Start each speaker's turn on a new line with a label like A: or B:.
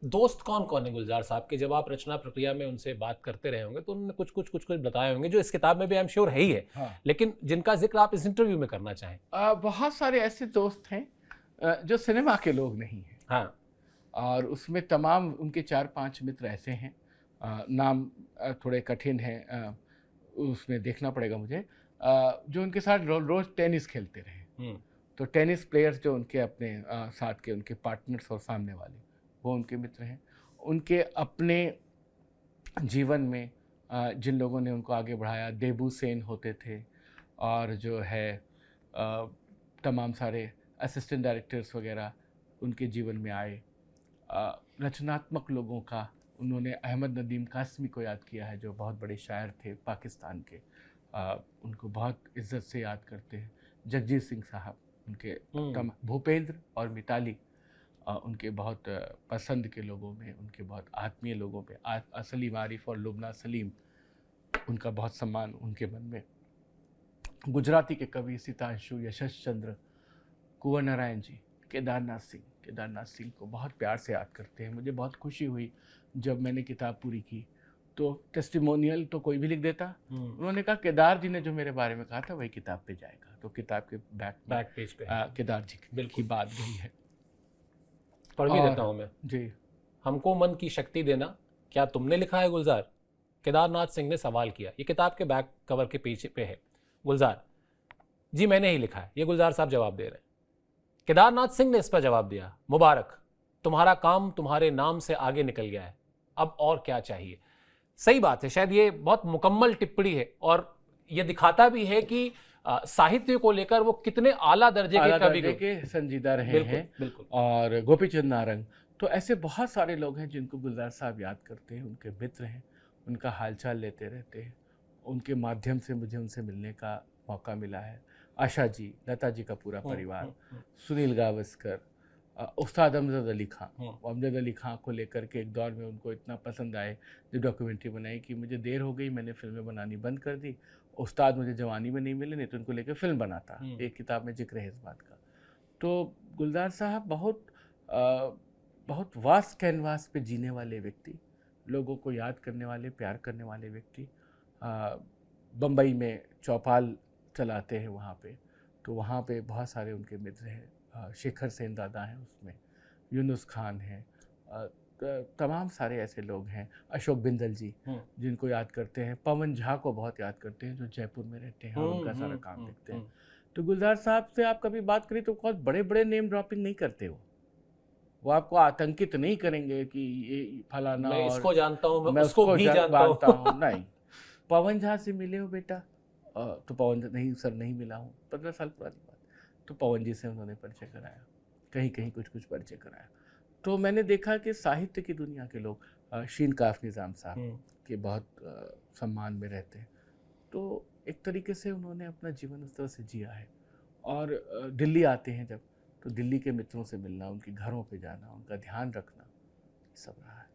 A: दोस्त कौन कौन है गुलजार साहब के, जब आप रचना प्रक्रिया में उनसे बात करते रहे होंगे तो उन्होंने कुछ बताए होंगे जो इस किताब में भी आई एम श्योर है ही है,
B: हाँ।
A: लेकिन जिनका जिक्र आप इस इंटरव्यू में करना चाहें?
B: बहुत सारे ऐसे दोस्त हैं जो सिनेमा के लोग नहीं हैं।
A: हाँ।
B: और उसमें तमाम उनके 4-5 मित्र ऐसे हैं, नाम थोड़े कठिन हैं, उसमें देखना पड़ेगा मुझे, जो उनके साथ रोज़ टेनिस खेलते रहे। तो टेनिस प्लेयर्स जो उनके अपने साथ के उनके पार्टनर्स और सामने वाले, वो उनके मित्र हैं। उनके अपने जीवन में जिन लोगों ने उनको आगे बढ़ाया, देबू सेन होते थे, और जो है तमाम सारे असिस्टेंट डायरेक्टर्स वगैरह उनके जीवन में आए। रचनात्मक लोगों का उन्होंने अहमद नदीम कासमी को याद किया है, जो बहुत बड़े शायर थे पाकिस्तान के, उनको बहुत इज्जत से याद करते हैं। जगजीत सिंह साहब उनके भूपेंद्र और मिताली उनके बहुत पसंद के लोगों में, उनके बहुत आत्मीय लोगों में, असली आरिफ और लुबना सलीम, उनका बहुत सम्मान उनके मन में। गुजराती के कवि सितांशु, यशस चंद्र, कुंवर नारायण जी, केदारनाथ सिंह को बहुत प्यार से याद करते हैं। मुझे बहुत खुशी हुई जब मैंने किताब पूरी की तो टेस्टिमोनियल तो कोई भी लिख देता, उन्होंने कहा केदार जी ने जो मेरे बारे में कहा था वही किताब पे जाएगा। तो किताब के बैक पेज पे केदार जी की बात गई है।
A: पढ़ भी देता हूँ मैं
B: जी।
A: हमको मन की शक्ति देना, क्या तुमने लिखा है गुलजार? केदारनाथ सिंह ने सवाल किया। ये किताब के बैक कवर के पीछे पे है। गुलजार जी मैंने ही लिखा है, ये गुलजार साहब जवाब दे रहे हैं। केदारनाथ सिंह ने इस पर जवाब दिया, मुबारक, तुम्हारा काम तुम्हारे नाम से आगे निकल गया है, अब और क्या चाहिए। सही बात है, शायद ये बहुत मुकम्मल टिप्पणी है और ये दिखाता भी है कि साहित्य को लेकर वो कितने आला दर्जे के कवि
B: के संजीदा रहे हैं। बिल्कुल। और गोपीचंद नारंग, तो ऐसे बहुत सारे लोग हैं जिनको गुलजार साहब याद करते हैं, उनके मित्र हैं, उनका हालचाल लेते रहते हैं। उनके माध्यम से मुझे उनसे मिलने का मौका मिला है। आशा जी, लता जी का पूरा परिवार, सुनील गावस्कर, उस्ताद अमजद अली खां। अमजद अली खां को लेकर के एक दौर में उनको इतना पसंद आए, जो डॉक्यूमेंट्री बनाई, कि मुझे देर हो गई, मैंने फिल्में बनानी बंद कर दी। उस्ताद मुझे जवानी में नहीं मिले, नहीं तो उनको लेकर फिल्म बनाता। एक किताब में जिक्र है इस बात का। तो गुलजार साहब बहुत वास्ट कैनवास पे जीने वाले व्यक्ति, लोगों को याद करने वाले, प्यार करने वाले व्यक्ति। बम्बई में चौपाल चलाते हैं वहाँ पे, तो वहाँ पे बहुत सारे उनके मित्र हैं। शेखर सेन दादा हैं उसमें, यूनुस खान हैं, तमाम सारे ऐसे लोग हैं। अशोक बिंदल जी जिनको याद करते हैं, पवन झा को बहुत याद करते हैं जो जयपुर में रहते हैं और उनका सारा काम देखते हैं। तो गुलजार साहब से आप कभी बात करें तो बहुत बड़े बड़े नेम ड्रॉपिंग नहीं करते हो, वो आपको आतंकित नहीं करेंगे कि ये फलाना,
A: मैं इसको जानता हूँ,
B: मैं उसको भी जानता हूँ। नहीं, पवन झा से मिले हो बेटा? तो पवन, नहीं सर नहीं मिला हूँ, 15 साल पुरानी बात। तो पवन जी से उन्होंने परिचय कराया, कहीं कहीं कुछ परिचय कराया। तो मैंने देखा कि साहित्य की दुनिया के लोग, शीन काफ निज़ाम साहब के बहुत सम्मान में रहते हैं। तो एक तरीके से उन्होंने अपना जीवन उस तरह से जिया है। और दिल्ली आते हैं जब, तो दिल्ली के मित्रों से मिलना, उनके घरों पे जाना, उनका ध्यान रखना, सब रहा है।